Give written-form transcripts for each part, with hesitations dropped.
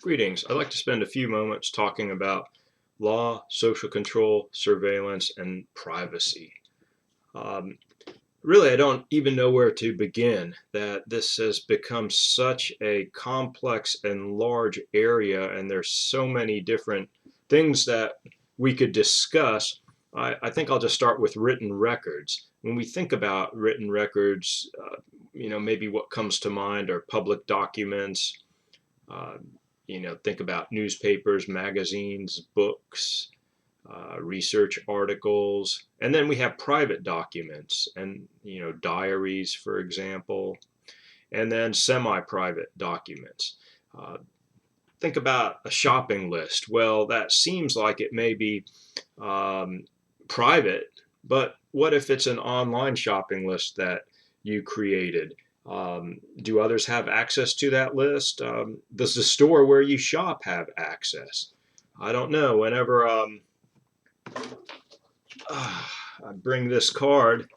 Greetings. I'd like to spend a few moments talking about law, social control, surveillance, and privacy. Um, Really, I don't even know where to begin, that this has become such a complex and large area, and there's so many different things that we could discuss. I think I'll just start with written records. When we think about written records, maybe what comes to mind are public documents. uh, think about newspapers, magazines, books, research articles, and then we have private documents and diaries, for example, and then semi-private documents. Uh, think about a shopping list. Well, that seems like it may be um, private, but what if it's an online shopping list that you created? Do others have access to that list? Does the store where you shop have access? I don't know. Whenever I bring this card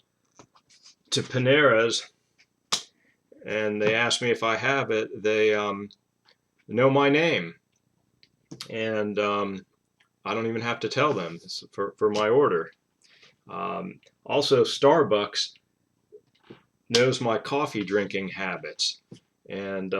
to Panera's and they ask me if I have it, they know my name, and I don't even have to tell them for my order. Also, Starbucks knows my coffee drinking habits, and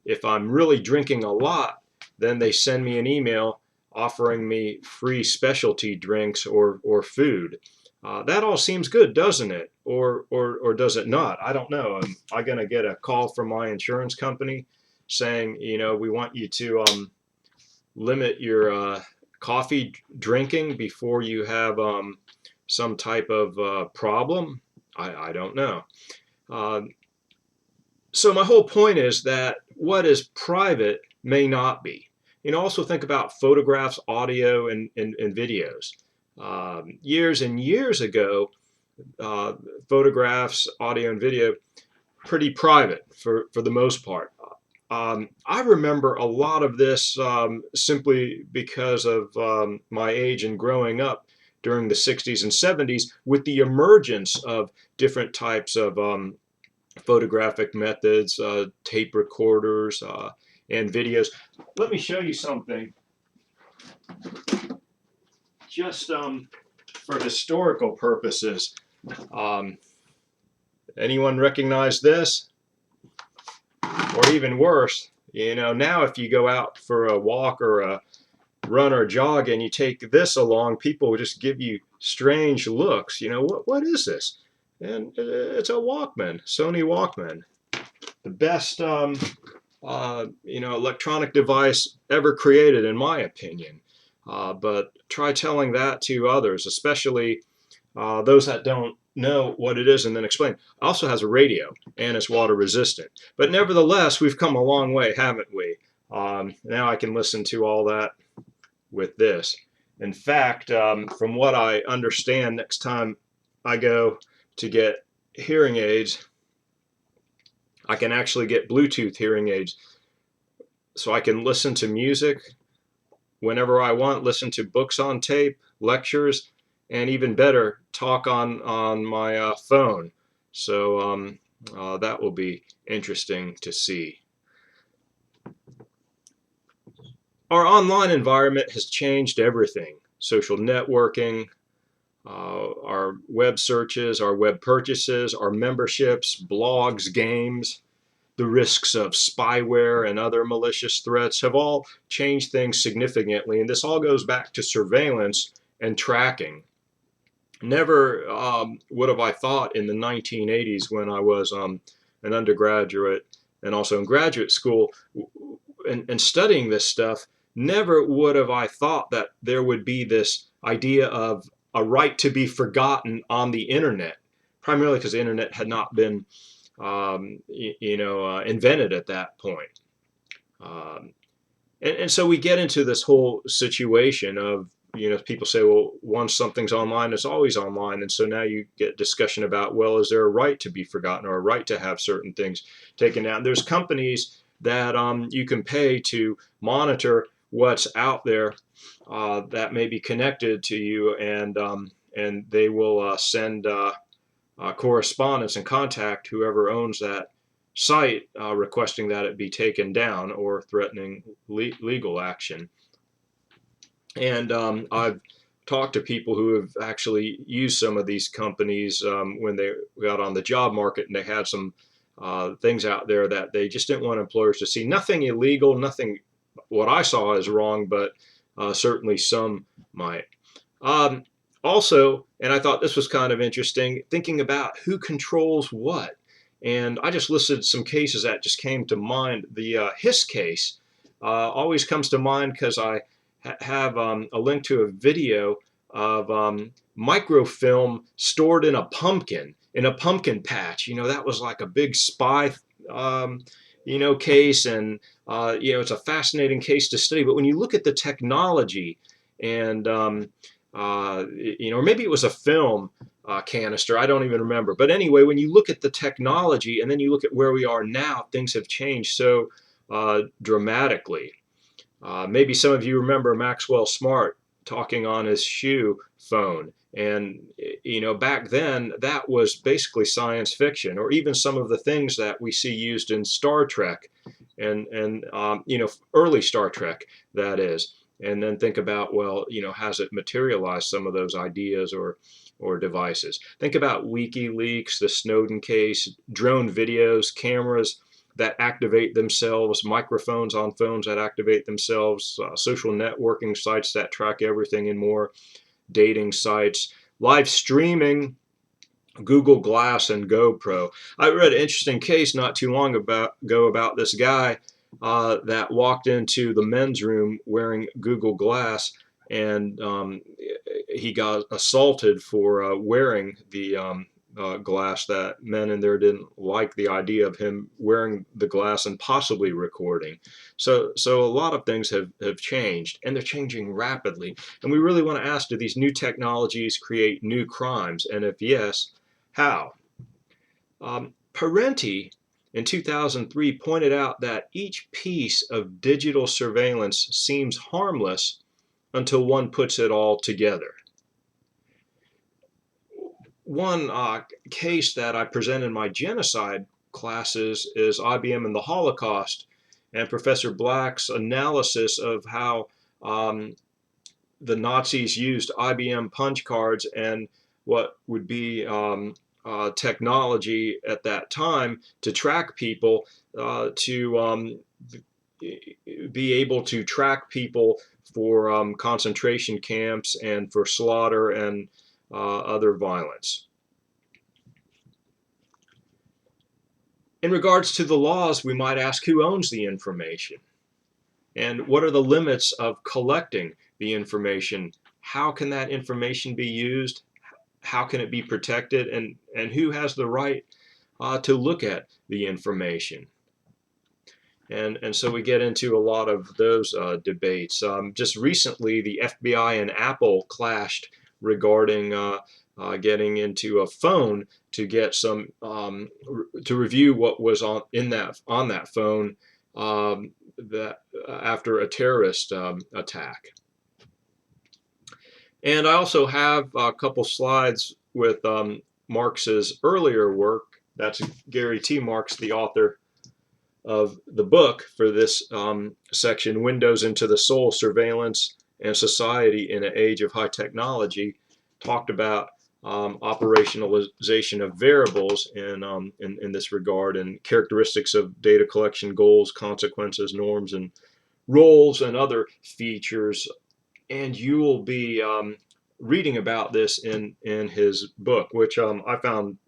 if I'm really drinking a lot, then they send me an email offering me free specialty drinks or food. That all seems good, doesn't it? Or does it not? I don't know. Am I going to get a call from my insurance company saying, we want you to limit your coffee drinking before you have some type of problem? I don't know. Uh, so my whole point is that what is private may not be. Also think about photographs, audio, and videos. Years and years ago, uh, photographs, audio, and video, pretty private for the most part. I remember a lot of this simply because of my age and growing up during the 60s and 70s with the emergence of different types of photographic methods, tape recorders, and videos. Let me show you something just for historical purposes. Um, Anyone recognize this? Or even worse, now if you go out for a walk or a run or jog and you take this along, people will just give you strange looks. What is this? And it's a Walkman, Sony Walkman, the best electronic device ever created, in my opinion. But try telling that to others, especially those that don't know what it is, and then explain. It also has a radio and it's water resistant. But nevertheless, we've come a long way, haven't we? Now I can listen to all that with this. In fact, from what I understand, next time I go to get hearing aids, I can actually get Bluetooth hearing aids so I can listen to music whenever I want, listen to books on tape, lectures, and even better, talk on my phone. So that will be interesting to see. Our online environment has changed everything. Social networking, our web searches, our web purchases, our memberships, blogs, games, the risks of spyware and other malicious threats have all changed things significantly. And this all goes back to surveillance and tracking. Never would have I thought in the 1980s when I was an undergraduate and also in graduate school and studying this stuff, never would have I thought that there would be this idea of a right to be forgotten on the internet, primarily because the internet had not been invented at that point. Um, and so we get into this whole situation of, people say, well, once something's online, it's always online. And so now you get discussion about, well, is there a right to be forgotten or a right to have certain things taken down? There's companies that you can pay to monitor what's out there that may be connected to you, and they will send correspondence and contact whoever owns that site requesting that it be taken down or threatening legal action. And I've talked to people who have actually used some of these companies when they got on the job market, and they had some things out there that they just didn't want employers to see. Nothing illegal, nothing what I saw is wrong, but certainly some might. Um, Also, and I thought this was kind of interesting, thinking about who controls what. And I just listed some cases that just came to mind. The Hiss case always comes to mind because I have a link to a video of microfilm stored in a pumpkin patch. You know, that was like a big spy, case, and it's a fascinating case to study. But when you look at the technology, and or maybe it was a film canister, I don't even remember. But anyway, when you look at the technology and then you look at where we are now, things have changed so dramatically. Maybe some of you remember Maxwell Smart talking on his shoe phone. And, back then that was basically science fiction, or even some of the things that we see used in Star Trek and early Star Trek, that is. And then think about, well, has it materialized some of those ideas or devices? Think about WikiLeaks, the Snowden case, drone videos, cameras that activate themselves, microphones on phones that activate themselves, social networking sites that track everything and more, dating sites, live streaming, Google Glass, and GoPro. I read an interesting case not too long ago about this guy that walked into the men's room wearing Google Glass, and he got assaulted for wearing the glass. That men in there didn't like the idea of him wearing the glass and possibly recording. So a lot of things have changed, and they're changing rapidly. And we really want to ask, do these new technologies create new crimes? And if yes, how? Parenti in 2003 pointed out that each piece of digital surveillance seems harmless until one puts it all together. One case that I present in my genocide classes is IBM and the Holocaust, and Professor Black's analysis of how the Nazis used IBM punch cards and what would be technology at that time to track people, to be able to track people for concentration camps and for slaughter and other violence. In regards to the laws, we might ask, who owns the information? And what are the limits of collecting the information? How can that information be used? How can it be protected? And who has the right to look at the information? And so we get into a lot of those debates. Just recently, the FBI and Apple clashed regarding getting into a phone to get some to review what was on that phone that after a terrorist attack. And I also have a couple slides with Marx's earlier work. That's Gary T. Marx, the author of the book for this section, Windows into the Soul, Surveillance and Society in an Age of High Technology, talked about operationalization of variables in this regard, and characteristics of data collection, goals, consequences, norms, and roles, and other features. And you will be reading about this in his book, which I found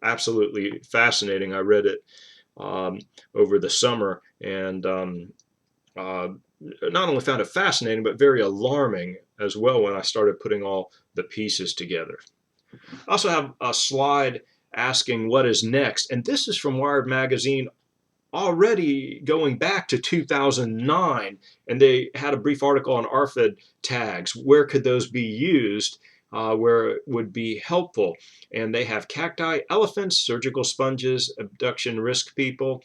absolutely fascinating. I read it over the summer, and not only found it fascinating, but very alarming as well when I started putting all the pieces together. I also have a slide asking what is next, and this is from Wired Magazine, already going back to 2009, and they had a brief article on ARFID tags. Where could those be used? Where it would be helpful? And they have cacti, elephants, surgical sponges, abduction risk people,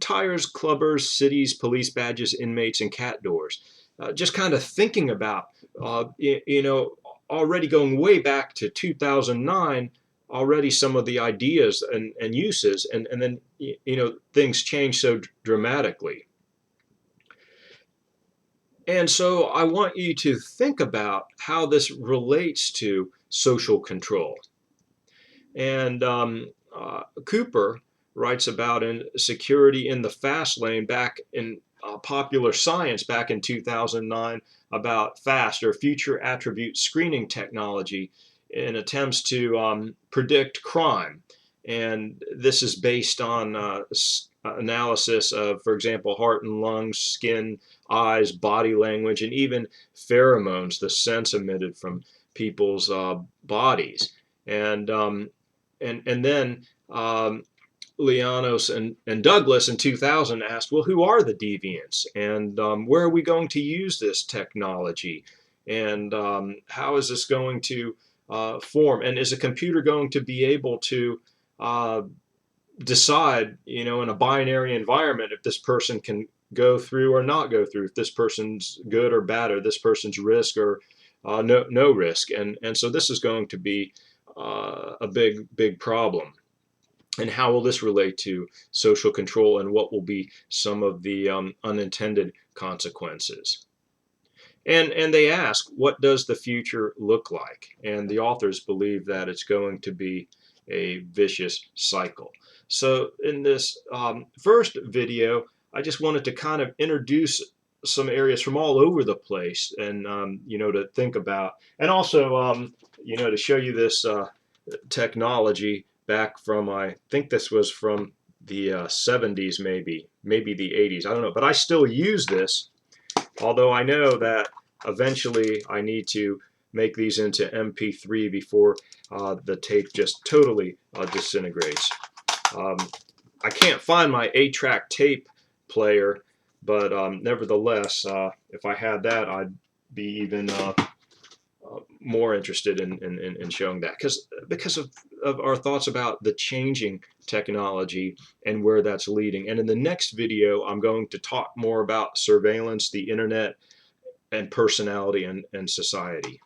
tires, clubbers, cities, police badges, inmates, and cat doors. Just kind of thinking about, already going way back to 2009, already some of the ideas and uses, and then things change so dramatically. And so I want you to think about how this relates to social control. And Cooper writes about in Security in the Fast Lane back in Popular Science back in 2009 about FAST, or Future Attribute Screening Technology, in attempts to predict crime. And this is based on analysis of, for example, heart and lungs, skin, eyes, body language, and even pheromones, the scents emitted from people's bodies. And then Lianos and Douglas in 2000 asked, well, who are the deviants? And where are we going to use this technology? And how is this going to form? And is a computer going to be able to decide, in a binary environment, if this person can go through or not go through, if this person's good or bad, or this person's risk or no risk? And so this is going to be a big problem. And how will this relate to social control, and what will be some of the unintended consequences? And they ask, what does the future look like? And the authors believe that it's going to be a vicious cycle. So in this first video, I just wanted to kind of introduce some areas from all over the place, and to think about, and also to show you this technology back from, I think this was from the 70s, maybe the 80s, I don't know, but I still use this, although I know that eventually I need to make these into MP3 before the tape just totally disintegrates. I can't find my 8-track tape player, but nevertheless, if I had that, I'd be even more interested in showing that, because of our thoughts about the changing technology and where that's leading. And in the next video, I'm going to talk more about surveillance, the internet, and personality and society.